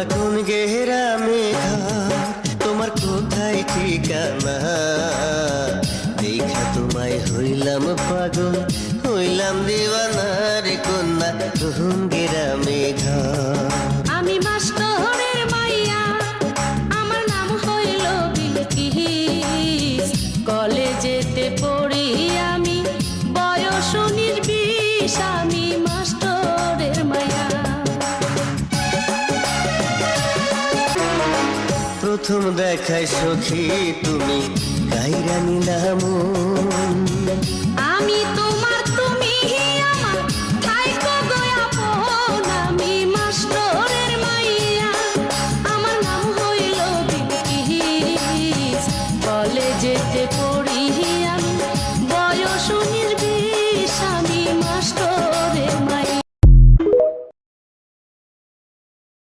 না কোন গেরামে ঘর, তোমার কোথায় ঠিকানা? দেখা তোমায় হইলাম পাগল, হইলাম দিওয়ানা রে কন্যা, কোন গেরামে ঘর। আমি মাস্টরের মাইয়া, আমার নাম হইল বিলকিস। কলেজেতে পড়ি আমি, বয়স 19-20, আমি মাস্টরের মাইয়া। প্রথম দেখায় সখী তুমি কাইরা নিলাম